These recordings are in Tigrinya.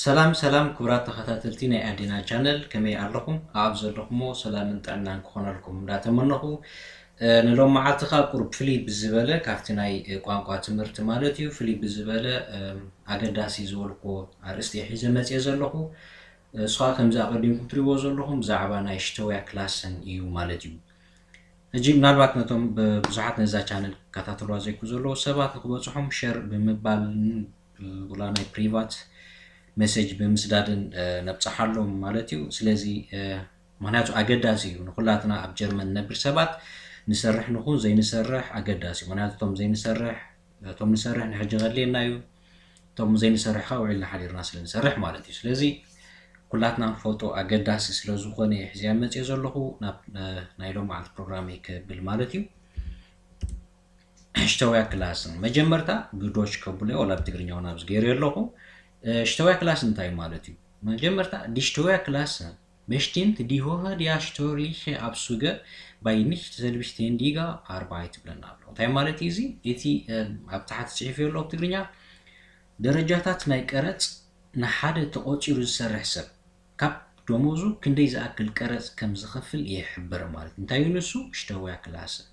سلام سلام كبرات تخاتلتي ناي ادينا channel كمي علىكم عابز لكم سلام نطعنا نكون لكم داتمنخو نلوم معاتخا قرب فلي بزباله كافتي ناي قانقا تمرت مالتيو فلي بزباله اغداسي زولكو ارستي حيزه مصي زلكو سوا كمزا قديمكم تريو زلكم زعبا ناي شتويا كلاسن يو مالتيو اجي منالبات نتوم بزحات نزا channel كاتاتلوا زيكو زلو سبات نكبصحم شير بمبال ولا ناي بريفات مسج بمسدادن نبصحالهم مالتيو سلازي معناتو اغداسي نخلاتنا اب جرمن نبر سبات نسرح نكون زي نسرح اغداسي معناتو توم زي نسرح نحج غلينايو توم زي نسرح خاو الا حديرنا سل نسرح مالتيو سلازي كلاتنا فوتو اغداسي سلازو خوني حزيا مصي زلخو نايلوم على البروغرامي بالمالتيو اشتويا كلاسن مجمرتا غدوش كبله ولا بتغرينيو نابز غير يلخو اشتويا كلاس انتاي مالتي ما جمرتا دي اشتويا كلاس بشتين تديهوها دي اشتورليش ابسوغا باي نيشت زلبشتين ديغا اربايت بلنابلو تاي مالتي زي ايتي ابتحت صحيفه يلو بتغرينيا درجاتات ناي قرص نحاده تقوچيرو زسرح سب كاب دوموزو كندي زاكل قرص كم زخفل يحبر مالت انتاي نسو اشتويا كلاس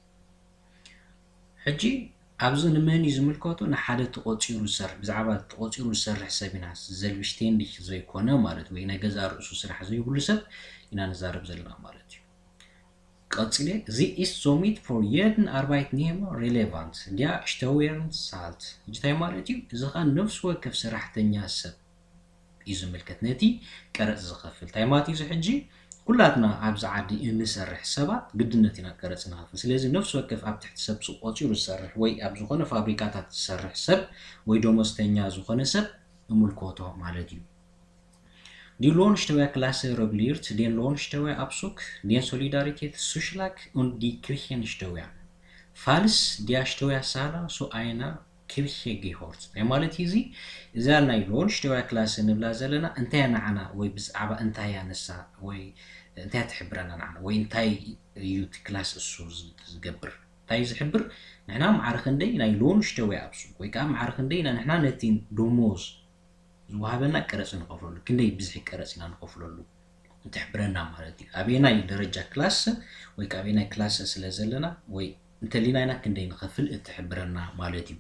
حجي ابزو نمن يزملكوتو نحاده تقوچيرو سر بزعبا تقوچيرو سرح سبيناس زلبشتين ديك زي كونه مالت وي نغزا رؤسو سرح زي كل سب ينا نزارب زلنا مالت قصلي زي is somit for jeden Arbeitnehmer relevant der Steuern zahlt جتاي مالتي زخان نفس وكف سرحتنيا سب يزملكتنتي قرص زخفل تايماتي زحجي كلاتنا عبز عادي نسرح سبات قدنتنا قرصنا سلازي نفس وقف اب تحت سب سوقوتيرو يسرح وي اب زخونه فابريكاتات تسرح سب وي دومستنيا زخونه سب ملكوتو مالتي دي لون شتوى كلاس ريبليرت دين لون شتوى ابسوك دين سوليداريتيت سوشلاك und die Kirchen شتوى فالس دي شتوى سالا سو اينا كيفيه جيهورت مالتي زي اذا ناي لون شتوى كلاس نبلا زلنا انتي معنا وي بزعبا انتي نسا وي انتي تحبرنا معنا وي انتي يوت كلاس السوز تزقبر تاي زحبر نحنا معرخندي ناي لون شتوى ابسو وي كام معرخندي نحنا نتين دوموز وهابنا قرص نقفلو كندي بزح قرصنا نقفلو تحبرنا مالتي ابيناي درجه كلاس وي كابيناي كلاس سلازلنا وي انت لينا كندي نخفل تحبرنا مالتي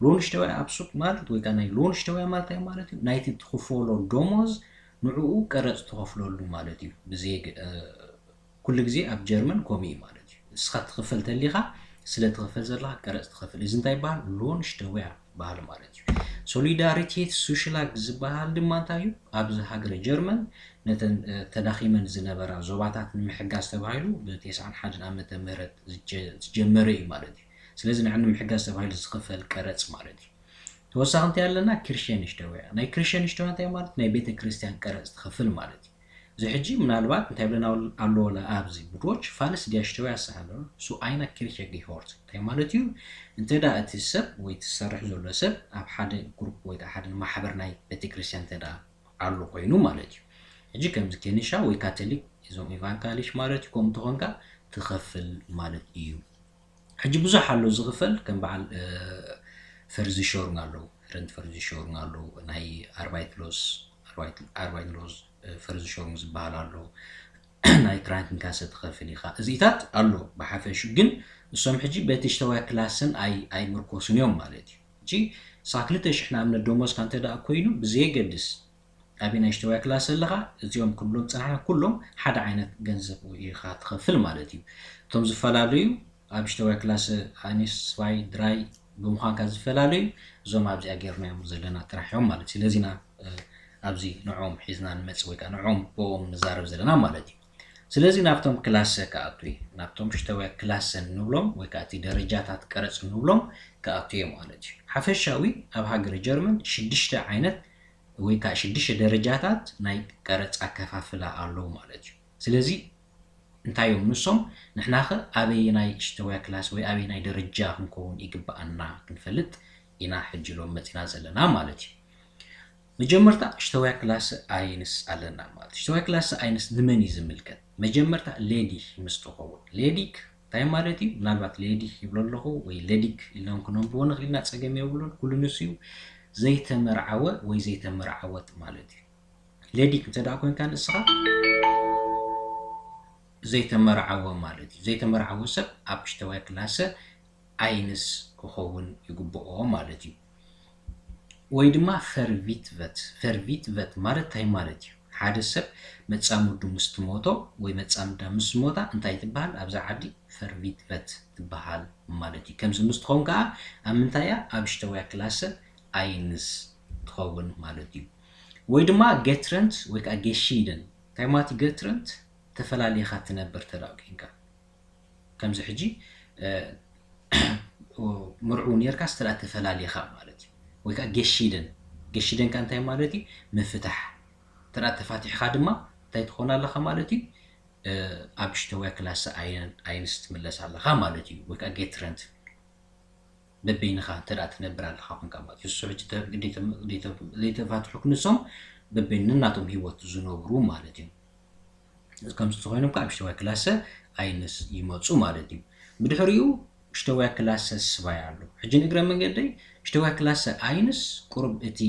لون شتوى ابسوت مالت وي كان لون شتوى مالتي مالتي نايتي تخفولو دوموز نعو قرص تخفلو مالتي بزي كل غزي اب جيرمن كومي مالتي اسخت خفلت ليها سلا تخفل زلا قرص تخفل اذا انت يبال لون شتوى بحال مالتي سوليداريتيت سوشلاك زبال دمانتايو ابز هاجر جيرمن نتن تداخيمن زنبرا زوباتات محقاس تبايلو بتيسعن حاجن عامه مهرت جمري مالتي سلازي نحن محقاس تبايل زخفل قرص مالتي توساخنت يالنا كريشيان اشتوى ناي كريشيان اشتوى تاي مالت ناي بيت كريستيان قرص تخفل مالتي زي حجي منالبات انت بلنا الله ولا ابزي بدوش فالس دي اشتوى سهلو سو اينا كريشيا جيهورت تاي مالتيو انت دا اتسب وي تسرح زولو سب اب حد جروب وي حد محبر ناي بيت كريستيان تدا الله كوينو مالتيو اجي كم كنيشا وي كاثوليك يزوم ايفانكاليش مالتي كوم تخونكا تخفل مالت ايو حجي بزح حلو زغفل كم بعل فرزي شورنالو رنت فرزي شورنالو ناي اربايت لوز فرزي شورنز بالالو ناي ترانكن كاسه تخفل يخا ازيتات الو بحفش جن السوم حجي بتشتوى كلاسن اي مركوسن يوم مالتي جي ساكلتش احنا من الدوموس كانت دا كوينو بزي قدس ابينا اشتوى كلاس لغا ازيوم كلهم صراحه كلهم حدا عينت جنزب ويخا تخفل مالتي توم زفلاليو ابشتوى كلاس انيس سواي دراي بمخان كزفلاليو زوم ابزي اغيرنا يوم زلنا تراحيوم مالتي لازينا ابزي نعوم حيزنا نمص ويكا نعوم بوم نزارب زلنا مالتي سلازي نافتم كلاس كاتوي نافتم شتوى كلاس نبلوم ويكاتي درجاتات قرص نبلوم كاتوي مالتي حفشاوي اب هاجر جيرمن شدشته عينت ويكا شدشته درجاتات ناي قرص اكفافلا الله مالتي سلازي انتايوم نصم نحناخ ابي ناي شتوى كلاس وي ابي ناي درجه نكون يقبانا كنفلت ينا حجلو متنا زلنا مالتي مجمرتا اشتوى كلاس اينس علنا مالت اشتوى كلاس اينس نمن يزملكت مجمرتا ليدي مستقو ليديك تاي مالتي منالبات ليدي يبللخو وي ليديك اللي كنون بون خلينا تصقم يبلون كل نسيو زي تمرعوه وي زي تمرعوت مالتي ليديك انت دا كون كان اسخا زي تمرعوا مالتي زي تمرعوا سب ابشتوى كلاسه اينس كخون يقبؤو مالتي ويدما فرفيت ማለት ታይ ማለት እዩ ሓደ ሰብ መጻምዱ ምስትሞቶ ወይ መጻምዳ ምስሞታ እንታይ ትበሃል ኣብዛ ዓዲ ፈርቪት ትበሃል ማለት እዩ ከምዚ ምስትኾን ከዓ ኣብ ምንታያ ኣብ ሽተወያ ክላሰ ኣይንስ ትኸውን ማለት እዩ ወይ ድማ ጌትረንት ወይ ከዓ ጌሺደን ታይ ማለት ጌትረንት ተፈላለየኻ ትነብር ተዳቂንካ ከምዚ ሕጂ ምርዑ ነርካ ስተላ ተፈላለየኻ ማለት እዩ ወይ ከዓ ጌሺደን kan እንታይ ማለት እዩ መፍታሕ ተራ ተፋቲሕኻ ድማ እንታይ ትኾን ኣለኻ ማለት እዩ ኣብ ሽተወያ ክላሰ ኣይንስ ትምለስ ኣለኻ ማለት እዩ ወይ ከዓ ጌትረንት በበይንኻ ተራ ትነብር ኣለኻ ኮንካ ማለት እዩ እሱ ሕጂ ዘይተፋትሑ ክንሶም በበይንናቶም ሂወት ዝነብሩ ማለት እዩ ከምዚ ዝኾይኖም ከዓ ኣብ ሽተወያ ክላሰ ኣይንስ ይመፁ ማለት እዩ ብድሕሪኡ ሽተወያ ክላሰ ስባይ ኣሎ ሕጂ ንግረ መንገደይ ሽተወያ ክላሰ ኣይንስ ቁርብ እቲ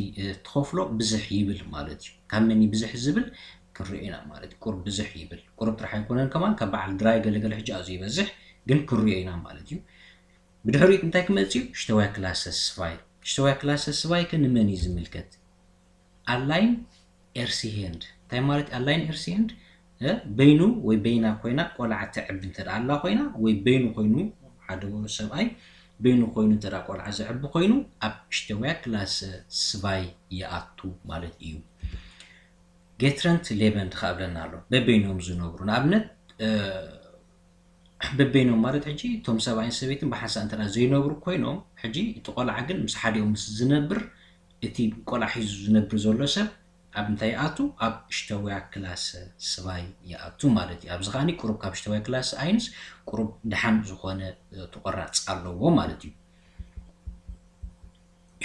ተኸፍሎ ብዝሕ ይብል ማለት እዩ ካብ መኒ ብዝሕ ዝብል ክርኢና ማለት እዩ ቁርብ ብዝሕ ይብል ቁርብ ጥራሕ ኣይኮነን ከማን ካብ በዓል ድራይ ገለገለ ሕጂ ኣዝዩ ይበዝሕ ግን ክርኢና ማለት እዩ ብድሕሪኡ እንታይ ክመጽ እዩ ሽተወያ ክላሰ ስባይ ከንመን ዝምልከት ኣላይን ኤርሲሄንድ እንታይ ማለት ኣላይን ኤርሲሄንድ በይኑ ወይ በይና ኮይና ቆልዓ ትዕብ እንተዳ ኣላ ኮይና ወይ በይኑ ኮይኑ ሓደ ሰብኣይ በይኑ ኮይኑ እንተዳ ቆልዓ ዝዕቢ ኮይኑ ኣብ ሽተወያ ክላሰ ስባይ ይኣቱ ማለት እዩ ጌትረንት ሌበንድ ካብለና ኣሎ በበይኖም ዝነብሩ ንኣብነት በበይኖም ማለት ሕጂ ቶም ሰብኣይን ሰበይትን ብሓንሳእ እንተዳ ዘይነብሩ ኮይኖም ሕጂ እቲ ቆልዓ ግን ምስ ሓዲኦም ምስ ዝነብር እቲ ቆልዓ ሒዙ ዝነብር ዘሎ ሰብ ኣብ እንታይ ይኣቱ ኣብ ሽተወያ ክላሰ ስባይ ይኣቱ ማለት እዩ ኣብዚ ኸዓኒ ቁሩብ ካብ ሽተወያ ክላሰ ኣይንስ ቁሩብ ድሓን ዝኾነ ተቆራፅ ኣለዎ ማለት እዩ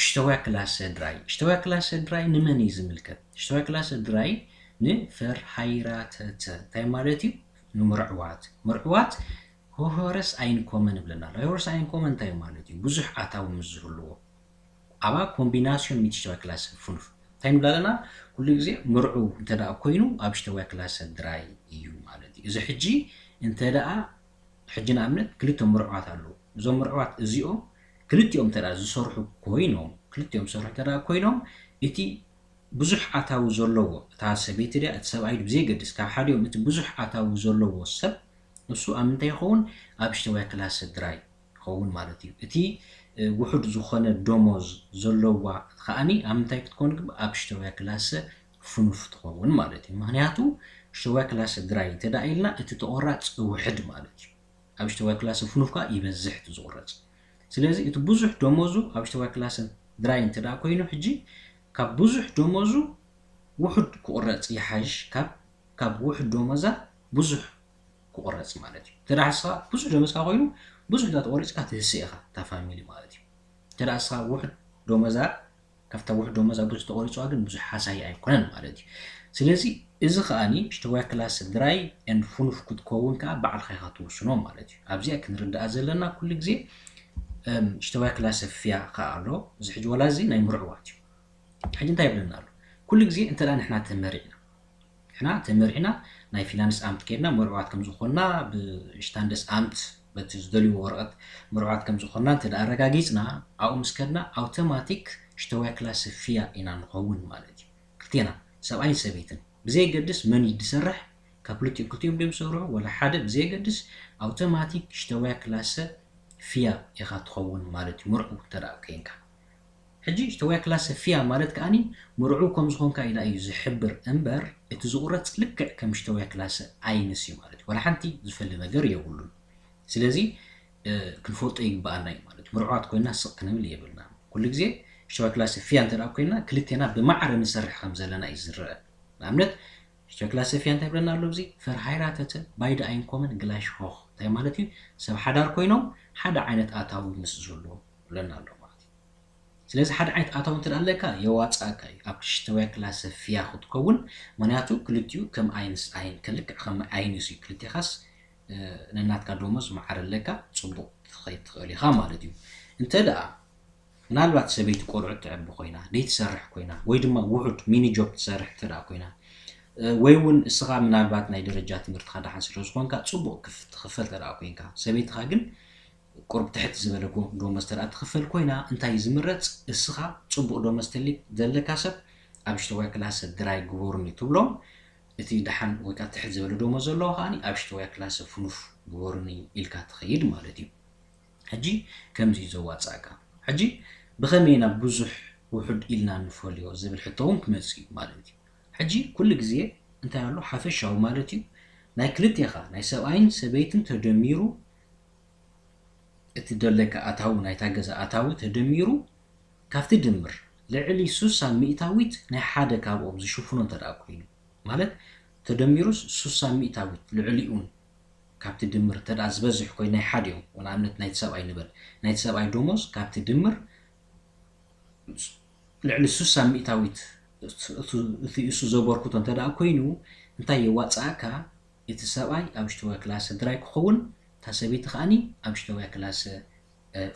ሽተወያ ክላሰ ድራይ ንመን እዩ ዝምልከት ሽተወያ ክላሰ ድራይ ንፈርሃይራተተ እንታይ ማለት እዩ ንምርዕዋት ሆሆረስ ኣይንኮመን ብለና ሆሆረስ ኣይንኮመን እንታይ ማለት እዩ ብዙሕ ኣታዊ ምስ ዝህልዎ ኣባ ኮምቢናስዮን ሚት ሽተወያ ክላሰ ፉኑፍ እንታይ ንብላለና ኩሉ ግዜ ምርዑ እንተዳ ኮይኑ ኣብ ሽተወያ ክላሰ ድራይ እዩ ማለት እዩ እዚ ሕጂ እንተዳ ሕጂ ንኣብነት ክልተ ምርዕዋት ኣለዉ እዞም ምርዕዋት እዚኦም ክልቲኦም እንተዳ ዝሰርሑ ኮይኖም እቲ ብዙሕ ኣታዊ ዘለዎ እታ ሰበይቲ ድያ እቲ ሰብኣይ ብዘይገድስ ካብ ሓዲኦም እቲ ብዙሕ ኣታዊ ዘለዎ ሰብ ንሱ ኣብ ምንታይ ይኸውን ኣብ ሽተወያ ክላሰ ድራይ ይኸውን ማለት እዩ እቲ ውሑድ ዝኾነ ደሞዝ ዘለዋ ከዓኒ ኣብ ምንታይ ክትኮን ኣብ ሽተወያ ክላሰ ፉኑፍ ትኸውን ማለት እዩ ምክንያቱ ሽተወያ ክላሰ ድራይ እንተዳ ኢልና እቲ ተቆራፅ ውሕድ ማለት እዩ ኣብ ሽተወያ ክላሰ ፉኑፍ ከዓ ይበዝሕ እቲ ዝቁረፅ ስለዚ እቲ ብዙሕ ደሞዙ ኣብ ሽተወያ ክላሰ ድራይ እንተዳ ኮይኑ ሕጂ ካብ ብዙሕ ደሞዙ ውሕድ ክቁረፅ ይሓሽ ካብ ውሕድ ደሞዛ ብዙሕ ክቁረፅ ማለት እዩ እንተዳ ንስኻ ብዙሕ ደሞዝካ ኮይኑ ብዙሕ ተቆሪፅካ ትህስእ ኢኻ እታ ፋሚሊ ማለት እዩ እንተዳ ንስኻ ውሕድ ደሞዛ ካብታ ውሕድ ደሞዛ ብዙሕ ተቆሪፅዋ ግን ብዙሕ ሓሳይ ኣይኮነን ማለት እዩ ስለዚ እዚ ከዓኒ ሽተወያ ክላሰ ድራይ ኤንድ ፉኑፍ ክትከውን ከዓ ባዕልኻ ኢኻ ትውስኖ ማለት እዩ ኣብዚኣ ክንርዳኣ ዘለና ኩሉ ግዜ ሽተወያ ክላሰ ፍያ ከዓ ኣሎ እዚ ሕጂ ወላ እዚ ናይ ምርዕዋት እዩ ሕጂ እንታይ ይብለና ኣሎ ኩሉ ግዜ እንተዳ ንሕና ተመሪዕና ናይ ፊናንስ ኣምት ከድና ምርዕዋት ከም ዝኾንና ብሽታንደስ ኣምት በቲ ዝደልይዎ ወረቐት ምርዕዋት ከም ዝኾንና እንተዳ ኣረጋጊፅና ኣብኡ ምስ ከድና ኣውቶማቲክ ሽተወያ ክላሰ ፍያ ኢና ንኸውን ማለት እዩ ክልቴና ሰብኣይን ሰበይትን ብዘይገድስ መን ይድሰርሕ ካብ ክልቲኦም ድም ዝሰርሑ ወላ ሓደ ብዘይገድስ ኣውቶማቲክ ሽተወያ ክላሰ ፍያ ኢኻ ትኸውን ማለት እዩ ምርዑ እንተዳ ኮይንካ ሕጂ ሽተወያ ክላሰ ፍያ ማለት ከዓኒ ምርዑ ከም ዝኾንካ ኢላ እዩ ዝሕብር እምበር እቲ ዝቁረፅ ልክዕ ከም ሽተወያ ክላሰ ኣይንስ እዩ ማለት እዩ ወላ ሓንቲ ዝፈሊ ነገር የብሉን ስለዚ ክንፈልጦ ይግባአና እዩ ማለት እዩ ምርዕዋት ኮይና ስቕ ክንብል የብልና ኩሉ ግዜ ሽተወያ ክላሰ ፍያ እንተዳ ኮይና ክልቴና ብማዕረ ንሰርሕ ከም ዘለና እዩ ዝረአ ንኣብነት ሽተወያ ክላሰ ፍያ እንታይ ብለና ኣሎ እዚ ፈርሃይራተተ ባይደ ኣይንኮመን ግላሽ ሆኽ እንታይ ማለት እዩ ሰብ ሓዳር ኮይኖም ሓደ ዓይነት ኣታዊ ምስ ዘለዎ ብለና ኣሎ ማለት እዩ ስለዚ ሓደ ዓይነት ኣታዊ እንተዳ ኣለካ የዋፃእካ እዩ ኣብ ሽተወያ ክላሰ ፍያ ክትከውን ምክንያቱ ክልቲኡ ከም ኣይንስ ክልክዕ ከም ኣይንስ እዩ ክልቲኻስ ነናትካ ደሞዝ ማዕረ ኣለካ ፅቡቕ ትኸይድ ትኽእል ኢኻ ማለት እዩ እንተደኣ ምናልባት ሰበይቲ ቆልዑ ትዕቢ ኮይና ደይ ትሰርሕ ኮይና ወይ ድማ ውሑድ ሚኒ ጆብ ትሰርሕ እንተዳ ኮይና ወይ እውን እስኻ ምናልባት ናይ ደረጃ ትምህርትካ ድሓን ስለ ዝኾንካ ፅቡቅ ክፍል ተደኣ ኮንካ ሰበይትካ ግን ቁርብ ትሕት ዝበለ ዶመዝ ተደኣ ትኽፈል ኮይና እንታይ ዝምረፅ እስኻ ፅቡቅ ዶመዝ ተሊክ ዘለካ ሰብ ኣብ ሽተዋይ ክላስ ድራይ ግበሩኒ ትብሎም እቲ ድሓን ወይ ከዓ ትሕት ዝበለ ዶመዝ ዘለዎ ከዓኒ ኣብ ሽተዋይ ክላስ ፍኑፍ ግበሩኒ ኢልካ ትኸይድ ማለት እዩ ሕጂ ከምዚ ዘዋፅኣካ ሕጂ ብኸመይ ናብ ብዙሕ ውሕድ ኢልና ንፈልዮ ዝብል ሕቶ እውን ክመፅእ እዩ ማለት እዩ ሕጂ ኩሉ ግዜ እንታይ ኣሎ ሓፈሻዊ ማለት እዩ ናይ ክልቴኻ ናይ ሰብኣይን ሰበይትን ተደሚሩ እቲ ደለካ ኣታዊ ናይታ ገዛ ኣታዊ ተደሚሩ ካብቲ ድምር ልዕሊ 60 ሚእታዊት ናይ ሓደ ካብኦም ዝሽፍኖ እንተደኣ ኮይኑ ማለት ተደሚሩስ 60 ሚእታዊት ልዕሊኡን ካብቲ ድምር ተደኣ ዝበዝሕ ኮይኑ ናይ ሓደ እዮም ንኣብነት ናይቲ ሰብኣይ ንበል ናይቲ ሰብኣይ ደሞዝ ካብቲ ድምር ልዕሊ 60 ሚእታዊት እቲ እሱ ዘበርክቶ እንተደኣ ኮይኑ እንታይ የዋፅኣካ እቲ ሰብኣይ ኣብ ሽተዋይ ክላስ ድራይ ክኸውን እታ ሰበይቲ ከዓኒ ኣብ ሽተዋይ ክላስ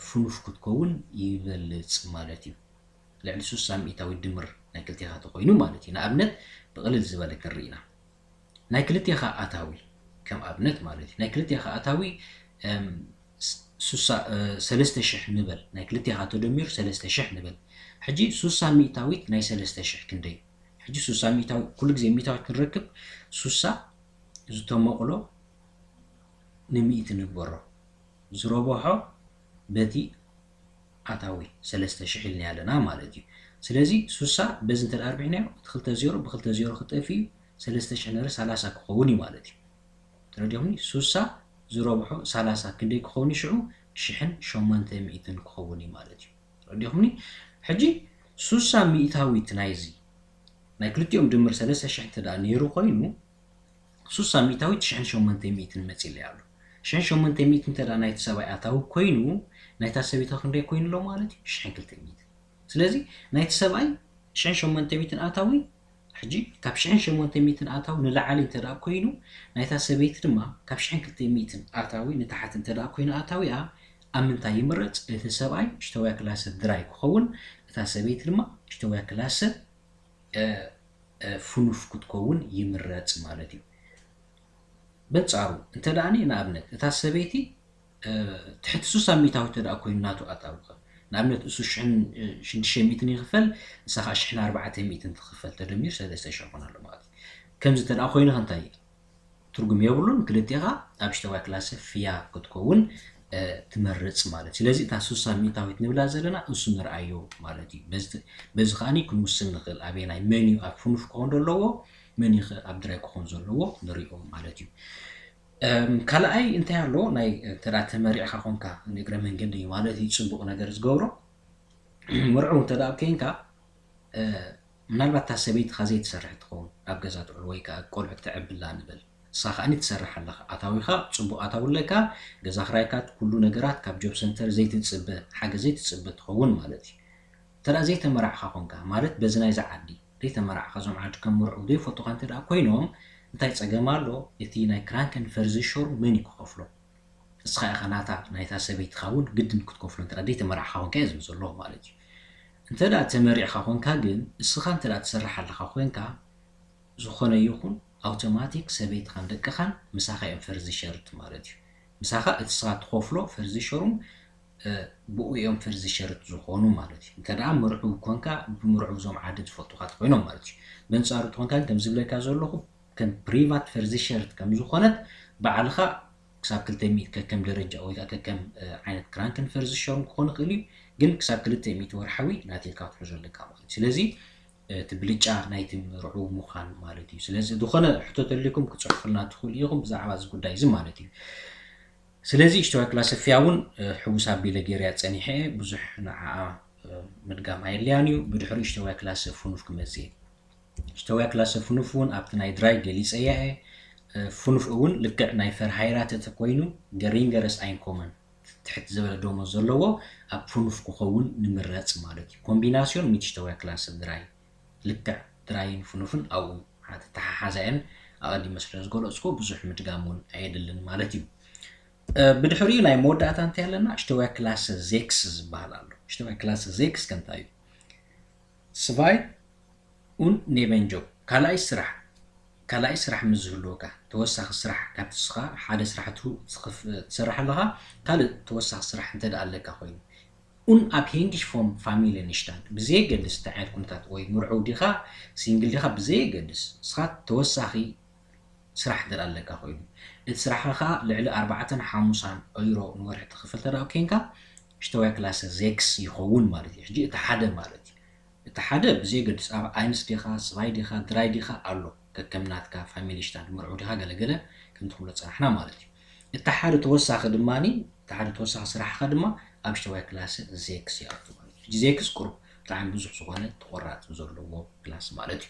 ፍኑፍ ክትከውን ይበልፅ ማለት እዩ ልዕሊ 60 ሚእታዊት ድምር ናይ ክልቴኻ ተኮይኑ ማለት እዩ ንኣብነት ብቕልል ዝበለ ክንርኢና ናይ ክልቴኻ ኣታዊ ከም ኣብነት ማለት እዩ ናይ ክልቴኻ ኣታዊ 3000 ንበል ናይ ክልቴኻ ተደሚሩ 3000 ንበል ሕጂ 60 ሚእታዊት ናይ 3000 ክንደይ ሕጂ 60 ሚእታዊት ኩሉ ግዜ ሚእታዊት ክንረክብ 60 ዝተመቕሎ ን100 ንበሮ ዝረብሖ በቲ ኣታዊ 3000 ኢልና ኣለና ማለት እዩ ስለዚ 60 በዚ እንተ ኣርቢዕናዮ እቲ 20 ብ20 ክጠፍዩ 3000 ነረ 30 ክኸውን እዩ ማለት እዩ ተረዲኹምኒ 60 ዝረብሖ 30 ክንደይ ክኸውን ይሽዑ 1800 ክኸውን እዩ ማለት እዩ ተረዲኹምኒ ሕጂ 60 ሚእታዊት ናይዚ ናይ ክልቲኦም ድምር 3000 ተደኣ ነይሩ ኮይኑ 60 ሚእታዊት 1800 መፂ ኢለ ኣሎ 1800 ተደኣ ናይቲ ሰብኣይ ኣታዊ ኮይኑ ናይታ ሰበይታ ክንደይ ኮይኑ ኣሎ ማለት እዩ 1200 ስለዚ ናይቲ ሰብኣይ 1800 ኣታዊ ሕጂ ካብ 1800 ኣታዊ ንላዕሊ ተደኣ ኮይኑ ናይታ ሰበይቲ ድማ ካብ 1200 ኣታዊ ንታሕቲ ተደኣ ኮይኑ ኣታዊኣ ኣብ ምንታይ ይምረፅ እቲ ሰብኣይ ሽተዋይ ክላስ ድራይ ክኸውን እታ ሰበይቲ ድማ ሽተዋይ ክላስ ፍኑፍ ክትከውን ይምረፅ ማለት እዩ በንጻሩ እንተ ደኣኒ ንኣብነት እታ ሰበይቲ ትሕቲ 60 ሚእታዊት ተደኣ ኮይኑ ናቱ ኣታዊ ንኣብነት እሱ 600 ይኽፈል ንሳኻ 1400 ትኽፈል ተደሚር 3000 ኮን ኣሎ ማለት እዩ ከምዚ ተደኣ ኮይኑ እንታይ ትርጉም የብሉን ክልቴኻ ኣብ ሽተዋይ ክላስ ፍያ ክትከውን ትመርፅ ማለት ስለዚ እታ 60 ሚእታዊት ንብላ ዘለና እሱ ንርኣዮ ማለት እዩ በዚ ከዓኒ ክንውስን ንኽእል ኣበይ ናይ መን ኣብ ፍኑፍ ክኾን ዘለዎ መን ኣብ ድራይ ክኾን ዘለዎ ንሪኦ ማለት እዩ ካልኣይ እንታይ ኣሎ ናይ ተደኣ ተመሪዕካ ኮንካ ንእግረ መንገዲ ማለት እዩ ፅቡቕ ነገር ዝገብሮ ምርዑ ተደኣ ኮንካ ምናልባት እታ ሰበይትካ ዘይትሰርሕ ትኸውን ኣብ ገዛ ትውዕል ወይ ከዓ ቆልዑ ትዕብላ ንበል ንሳ ከዓኒ ትሰርሕ ኣለካ ኣታዊኻ ፅቡቕ ኣታዊ ኣለካ ገዛ ክራይካት ኩሉ ነገራት ካብ ጆብ ሰንተር ዘይትፅበ ሓገዝ ዘይትፅበ ትኸውን ማለት እዩ ተደኣ ዘይተመራዕካ ኮንካ ማለት በዚ ናይዛ ዓዲ ዘይተመራዕካ ዞም ዓዲ ከም ምርዑ ዘይፈቱካ እንተደኣ ኮይኖም እንታይ ፀገም ኣሎ እቲ ናይ ክራንከን ፈርዚሸሩ መን ይክኸፍሎ እስኻ ኢኻ ናይታ ሰበይትካ እውን ግድን ክትከፍሎ እንተደኣ ዘይተመራዕካ ኮንካ እየ ዝብል ዘሎ ማለት እዩ እንተደኣ ተመሪዕካ ኮንካ ግን እስኻ እንተደኣ ትሰርሕ ኣለካ ኮንካ ዝኾነ ይኹን ኣውቶማቲክ ሰበይትካን ደቅኻን ምሳኻ እዮም ፈርዚሸርት ማለት እዩ ምሳኻ እቲ ስኻ ትኸፍሎ ፈርዚሸሩም ብኡ እዮም ፈርዚሸርት ዝኾኑ ማለት እዩ እንተደኣ ምርዑ ኮንካ ብምርዑ ዞም ዓዲ ዝፈቱካ ኮይኖም ማለት እዩ በንጻሩ ኮንካ ከም ዝብለካ ዘለኹ ከም ፕሪቫት ፈርዚሸርት ከም ዝኾነት ባዕልኻ ክሳብ 200 ከከም ደረጃ ወይ ከዓ ከከም ዓይነት ክራንክን ፈርዚሸሩም ክኾን ይኽእል እዩ ግን ክሳብ 200 ወርሓዊ ናቴልካ ትሕዞ ኣለካ ማለት እዩ ስለዚ እቲ ብልጫ ናይቲ ምርዑ ምዃን ማለት እዩ ስለዚ ዝኾነ ሕቶ ተልኩም ክፅሑፍልና ትኽእሉ ኢኹም ብዛዕባ እዚ ጉዳይ እዚ ማለት እዩ ስለዚ ሽተዋይ ክላስ ፍያ እውን ሕቡስ ኣቢለ ገይርያ ፀኒሐ ብዙሕ ንዓኣ ምድጋም ኣየድልያን እዩ ብድሕሪኡ ሽተዋይ ክላስ ፍኑፍ ክመፅእ እየ ሽተዋይ ክላስ ፍኑፍ እውን ኣብቲ ናይ ድራይ ገሊፀያ እየ ፍኑፍ እውን ልክዕ ናይ ፈርሃይራት እቲ ኮይኑ ገሪንገረስ ኣይንኮመን ትሕት ዝበለ ደሞ ዘለዎ ኣብ ፍኑፍ ክኸውን ንምረፅ ማለት እዩ ኮምቢናስዮን ሚት ሽተዋይ ክላስ ድራይ ልክዕ ድራይን ፍኑፍን ኣብኡ ተሓሓዛየን ኣቐዲመ ስለ ዝገለፅኮ ብዙሕ ምድጋም እውን ኣየድልን ማለት እዩ ብድሕሪኡ ናይ መወዳእታ እንታይ ኣለና ሽተዋይ ክላስ ዜክስ ዝበሃል ኣሎ ሽተዋይ ክላስ ዜክስ ከንታይ እዩ ስቫይ und Nebenjob ካልኣይ ስራሕ كلاي سرح مزهلوكا توسخ السرح كاتسخا حدا سرحتو تسرح لها قال توسخ السرح انت دالك خوين اون ابهينجش فوم فاميلي نشتاد بزي قدس تعال كنتات وي مرعو ديخا سينجل ديخا بزي قدس سخات توسخي سرح دالك خوين السرح لها لعل 4 يورو نورح تخفل ترى كينكا اشتوى كلاس زيكس يخون مالتي حجي تحدا مالتي تحدا بزي قدس اينس ديخا سباي ديخا دراي ديخا الو كمناتكا فاميلي شتان مرعودها قلقله كنت خلص صراحنا مالتي التحاد توسخ دماني التحاد توسخ صراحه خدمه ابشتوي كلاس زيكس يعرفوا مالتي زيكس قرب طعم بزح زغونه تقرات زلو كلاس مالتي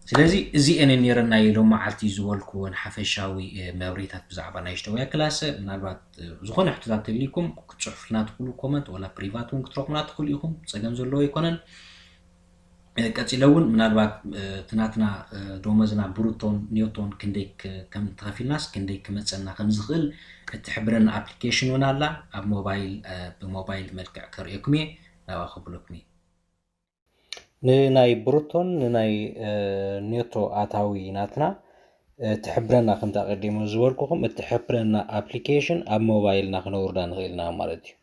ስለዚህ እዚ እኔ ነርና ኢሎም ማዓልቲ ዝበልኩን ሓፈሻዊ መብሪታት ብዛዕባ ናይ ሽተወያ ክላስ ምናልባት ዝኾነ ሕቶታት ተልይኩም ክትፅሑፍልና ትኽእሉ ኮመንት ወላ ፕሪቫት እውን ክትረኽቡና ትኽእሉ ኢኹም ፀገም ዘለዎ ኣይኮነን ቀፂለውን ምናልባት ትናትና ዶመዝና ብሩቶን ኒውቶን ክንደይ ከም ተኸፊልናስ ክንደይ ክመፀና ከም ዝኽእል እትሕብረና ኣፕሊኬሽን እውን ኣላ ኣብ ሞባይል ብሞባይል መልክዕ ከርእየኩም እየ ናብኣ ከብለኩም እየ ንናይ ብሩቶን ንናይ ኔቶ ኣታዊ ናትና ትሕብረና ከም ተቐዲሙ ዝበልኩኹም እትሕብረና ኣፕሊኬሽን ኣብ ሞባይልና ክነውርዳ ንኽእልና ማለት እዩ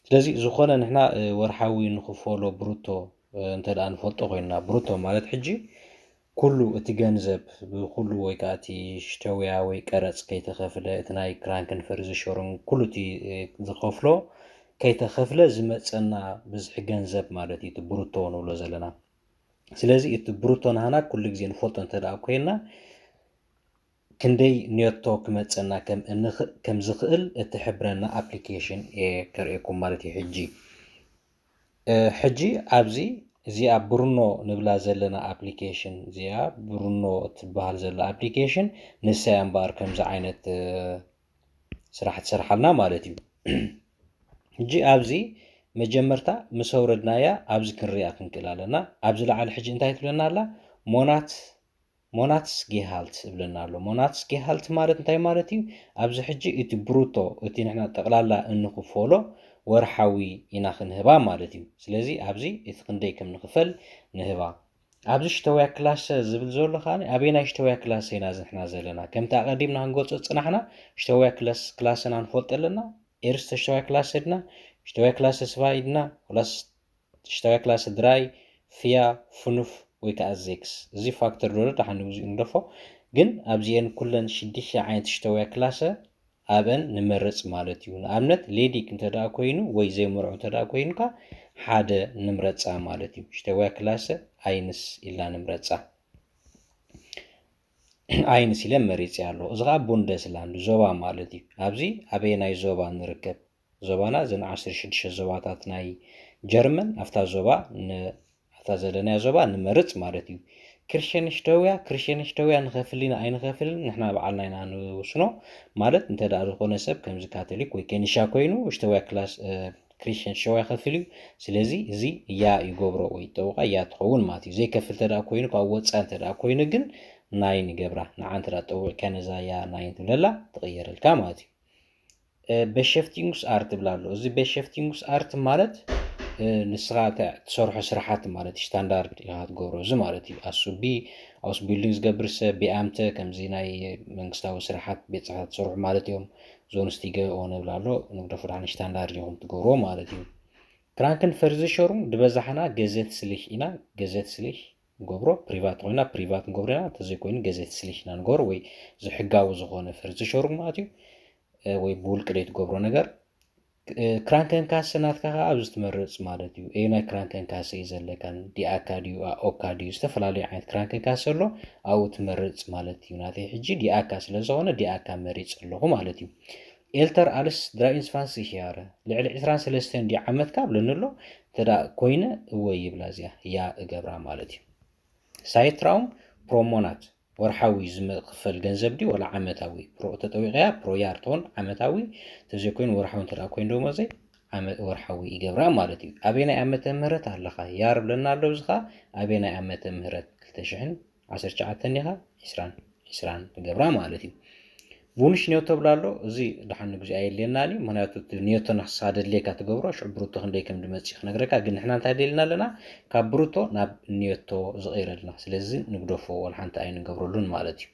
ስለዚ ዝኾነ ንሕና ወርሓዊ ንኽፈሎ ብሩቶ እንተዳ ንፈልጦ ኮይና ብሩቶ ማለት ሕጂ ኩሉ እቲ ገንዘብ ብኩሉ ወይ ከዓ እቲ ሽተውያ ወይ ቀረፅ ከይተኸፍለ እቲ ናይ ክራንክን ፈርዝሸሩን ኩሉ እቲ ዝኸፍሎ ከይተኸፍለ ዝመፀና ብዙሕ ገንዘብ ማለት እዩ እቲ ብሩቶ ንብሎ ዘለና ስለዚ እቲ ብሩቶ ናሃና ኩሉ ግዜ ንፈልጦ እንተዳ ኮይና ክንደይ ኔቶ ክመፀና ከም ዝኽእል እትሕብረና ኣፕሊኬሽን ከርእየኩም ማለት እዩ ሕጂ ኣብዚ እዚኣ ብሩኖ ንብላ ዘለና ኣፕሊኬሽን እዚኣ ብሩኖ እትበሃል ዘላ ኣፕሊኬሽን ንሳያ እምበኣር ከምዚ ዓይነት ስራሕ ትሰርሓልና ማለት እዩ ሕጂ ኣብዚ መጀመርታ ምስ ኣውረድናያ ኣብዚ ክንሪኣ ክንክእል ኣለና ኣብዚ ላዕሊ ሕጂ እንታይ ትብለና ኣላ ሞናትስ ጌሃልት ይብለና ኣሎ ሞናትስ ጌሃልት ማለት እንታይ ማለት እዩ ኣብዚ ሕጂ እቲ ብሩቶ እቲ ንሕና ጠቕላላ እንኽፈሎ ወርሓዊ ኢና ክንህባ ማለት እዩ ስለዚ ኣብዚ እቲ ክንደይ ከም ንኽፈል ንህባ ኣብዚ ሽተውያ ክላስ ዝብል ዘሎ ኸዓኒ ኣበየናይ ሽተውያ ክላስ ኢና ንሕና ዘለና ከምቲ ኣቐዲምና ክንገልፆ ፅናሕና ሽተውያ ክላስና ንፈልጥ ኣለና ኤርስተ ሽተውያ ክላስ ድና ሽተውያ ክላስ ስባይ ድና ወላስ ሽተውያ ክላስ ድራይ ፍያ ፍኑፍ ወይ ከዓ ዜክስ እዚ ፋክተር ዶሮ ዳሓን ብዙ እንደፎ ግን ኣብዚአን ኩለን 6 ዓይነት ሽተውያ ክላስ ኣብን ንመርፅ ማለት እዩ ንኣብነት ሌዲክ እንተዳ ኮይኑ ወይ ዘይምርዑ እንተዳ ኮይኑካ ሓደ ንምረፃ ማለት እዩ ሽተውያ ክላስ ኣይንስ ኢልና ንምረፃ ኣይንስ ኢለ መሪፅ ኣሎ እዚ ከዓ ቡንደስላንድ ዞባ ማለት እዩ ኣብዚ ኣበየናይ ዞባ ንርከብ ዞባና ዘን 16 ዞባታት ናይ ጀርመን ኣፍታ ዞባ ኣፍታ ዘለናያ ዞባ ንመርፅ ማለት እዩ ክርስቲያን ሽተውያ ንኸፍልና ኣይንኸፍልን ንሕና በዓልና ኢና ንውስኖ ማለት እንተዳ ዝኾነ ሰብ ከምዚ ካቶሊክ ወይ ከኒሻ ኮይኑ ሽተውያ ክላስ ክርስቲያን ሽተውያ ከፍል እዩ ስለዚ እዚ እያ ይገብሮ ወይ ጠውቃ እያ ትኸውን ማለት እዩ ዘይከፍል ተዳ ኮይኑ ካብ ወፃኢ እንተዳ ኮይኑ ግን ናይን ይገብራ ንዓንተ ዳ ጠውዕ ከነዛ እያ ናይን ትብለላ ትቕየረልካ ማለት እዩ በሸፍቲንግስ አርት ብላሎ እዚ በሸፍቲንግስ አርት ማለት ንስኻ ትሰርሖ ስራሓት ማለት ስታንዳርድ ኢኻ ትገብሮ እዚ ማለት እዩ ኣሱቢ ኣውስ ቢልዲንግ ዝገብር ሰብ ቢኣምተ ከምዚ ናይ መንግስታዊ ስራሓት ቤት ፅሕፈት ትሰርሑ ማለት እዮም ዞንስቲገኦ ንብላሎ ንግደፉ ዳሕኒ ስታንዳርድ ኢኹም ትገብሮ ማለት እዩ ክራንክን ፈርዝሸሩን ድበዛሕና ገዘት ስሊሕ ኢና ገዘት ስሊሕ ንገብሮ ፕሪቫት ኮይና ፕሪቫት ንገብሮ ኢና ተዘይኮይኑ ገዘት ስሊሕ ኢና ንገብሮ ወይ ዝሕጋዊ ዝኾነ ፈርዝሸሩን ማለት እዩ ወይ ብውልቂ ደይ ትገብሮ ነገር ክራንከን ካሰ ናትካ ኣብዚ ትመርፅ ማለት እዩ ናይ ክራንከን ካሰ እዩ ዘለካን ዲኣካ ድዩ ኦካ ድዩ ዝተፈላለዩ ዓይነት ክራንከን ካሰ ኣሎ ኣብኡ ትመርፅ ማለት እዩ ናተይ ሕጂ ዲኣካ ስለ ዝኾነ ዲኣካ መሪፅ ኣለኹ ማለት እዩ ኤልተር ኣልስ ድራኢንስፋንስ ይያረ ልዕሊ 23 ዲ ዓመትካ ብለንሎ ተዳ ኮይነ እወይ ይብላ እዚኣ እያ እገብራ ማለት እዩ ሳይትራውን ፕሮሞናት ወርሓዊ ዝመክፈል ገንዘብ ዲ ወላ ዓመታዊ ተጠዊቕያ ፕሮያርቶን ዓመታዊ ተዘይኮይኑ ወርሓዊ እንተዳ ኮይኑ ደሞ ዘይ ወርሓዊ ይገብራ ማለት እዩ ኣበየናይ ዓመተ ምህረት ኣለኻ ያር ብለና ኣሎ እዚ ኸ ኣበየናይ ዓመተ ምህረት 2019 ኢኻ 20 ትገብራ ማለት እዩ بونش نيوتو بلالو زي دحن بزي ايليناني مناتو نيوتو نحساد ليكا تغبرو شو بروتو خنديكم دمصيخ نغركا ግን احنا انت ديلنا لنا ካብ بروتو ናብ نيوتو زغيرلنا ስለዚህ ንግደፎ ወልሓንተ አይን ገብረሉን ማለት እዩ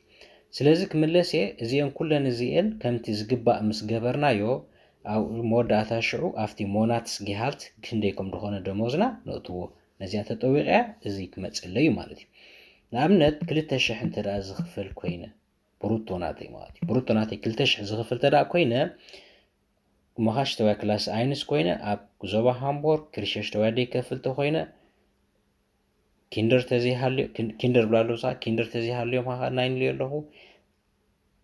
ስለዚህ ክምለስ እዚን ኩለን እዚን ከምቲ ዝግባእ ምስ ገበርናዮ አው ሞዳታ ሽዑ አፍቲ ሞናትስ ጊሃልት ክንደይኩም ደኾነ ደሞዝና ነጥዎ ነዚያ ተጠዊቂያ እዚ ክመጽለይ ማለት እዩ ንኣብነት 2000 እንተ ዳ ዝኽፈል ኮይነ بروتو ناتي ماتي بروتو ناتي كلتش زغفل تدا كوينه مخاش توا كلاس اينس كوينه اب زوبا هامبورغ كريشش توا دي كفل تو كوينه كيندر تزي حالي كيندر بلالو صا كيندر تزي حالي ما ناين ليلو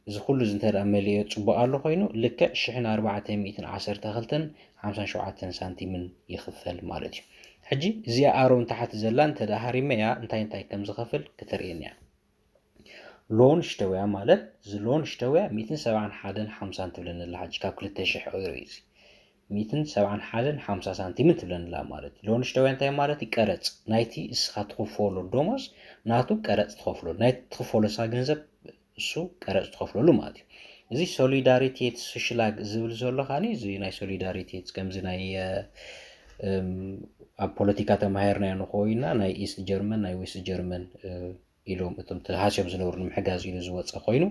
زخلو زنتر عمليه صبالو كوينو لك شحن 410 تخلتن 57 سنتيم يخفل مالتي حجي زي ارون تحت زلان تدا هريميا انتاي كم زخفل كترينيا لون شتويا مالت زلون شتويا 271 تبلن الله حج كالكوليت شح ايرويزي 271 سنتيم تبلن الله مالت لون شتويا انتي مالت يقرص نايتي اسخات خفولو دوموس ناتو قرص تخفلو نايت تخفولو سا ገንዘብ እሱ قرص تخفلو ማለት እዚ ሶሊዳሪቲ ሶሻላግ ዝብል ዘሎ ኻኒ እዚ ናይ ሶሊዳሪቲ ከምዚ ናይ ኣብ ፖለቲካ ተማሂርና ንኾይና ናይ ኢስት ጀርመን ናይ ዌስት ጀርመን ኢሎም እቶም ተሃስዮም ዝነበሩ ንምሕጋዝ ኢሉ ዝወፀ ኮይኑ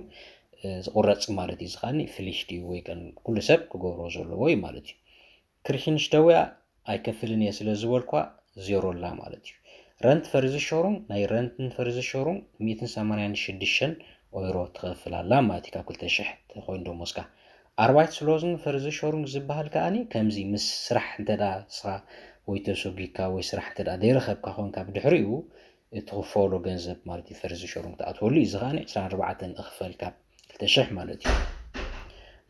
ዝቁረጽ ማለት እዩ ዝኻኒ ፍሊሽቲ ወይ ከን ኩሉ ሰብ ክገብሮ ዘለዎ እዩ ማለት እዩ ክርሽንሽተውያ ኣይከፍልን እየ ስለ ዝበልኳ ዜሮ ላ ማለት እዩ ረንት ፈርዝሾሩም ናይ ረንትን ፈርዝሾሩም 186 ዩሮ ትኸፍላላ ማለት እዩ 2000 ኮይኑ ደሞስካ ኣርባይት ስሎዝን ፈርዝሾሩም ዝበሃል ከኣኒ ከምዚ ምስ ስራሕ እንተዳ ስራ ወይ ተሰጊካ ወይ ስራሕ እንተዳ ደይረኸብካ ኾንካ ብድሕሪኡ تخفولو ገንዘብ ማለት ይፈርዝ ሸሩም ተኣትወሉ ይዝኻኒ 24 እኽፈል ካብ 2000 ማለት እዩ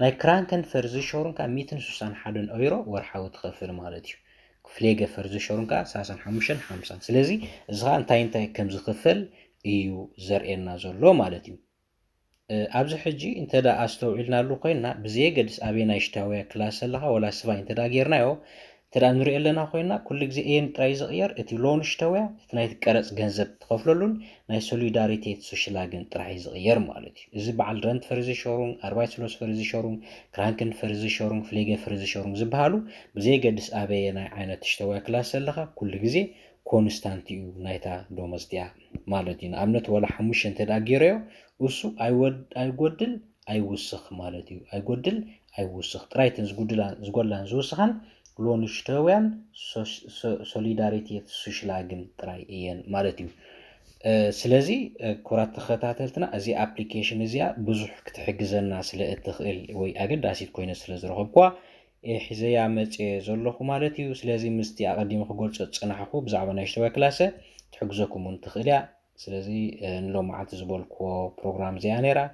ናይ ክራንከን ፈርዝ ሸሩም ካብ 161 ዩሮ ወርሓዊ ትኸፍል ማለት እዩ ክፍሌገ ፈርዝ ሸሩም ካብ 35 50 ስለዚ እዝኻ እንታይ ከም ዝኽፈል እዩ ዘርኤና ዘሎ ማለት እዩ ኣብዚ ሕጂ እንተዳ ኣስተውዒልናሉ ኮይና ብዘየገድስ ኣበናይ ሽታውያ ክላስ ኣለኻ ወላ ስባይ እንተዳ ጌርናዮ ترى نري لنا خوينا كل جزئين ترايز غير اتلون شتويا تنايت قرص ገንዘብ تخفللون ناي سوليداريتي سوشلاغن ترايز غير مالتي እዚ በዓል ረንት ፈርዚ ሾሩን 40 ስሎስ ፈርዚ ሾሩን ክራንክን ፈርዚ ሾሩን ፍሌገ ፈርዚ ሾሩን ዝበሃሉ ብዘይገድስ ኣበየ ናይ ዓይነት ሽተወያ ክላስ ዘለኻ ኩሉ ግዜ ኮንስታንት እዩ ናይታ ዶሞስቲያ ማለት እዩ ንኣብነት ወላ 5 ተዳጊረዮ እሱ ኣይጎድል ኣይውስኽ ማለት እዩ ኣይጎድል ኣይውስኽ ጥራይትን ዝጎድላን ዝውስኻን لونشتويان سوليداريتي سوشلاغن تراي اين مالتي سلازي كرات تخاتلتنا ازي ابليكيشن ازيا بزح كتحجزنا سلا اتخيل وي اقداسيت كوينه سلازرخبوا حزيا مصي زلخو مالتي سلازي مستي اقديم خغلص صنحخو بزعبه ناشتوي كلاسه تحجزكم انتخيليا سلازي نلو معات زبولكو بروجرام زيانيرا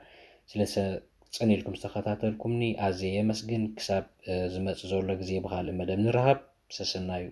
سلاسه صنيلكم استخاتلكمني ازي مسجن كساب زمص زولو غزي بخال مدام نرهب سسنايو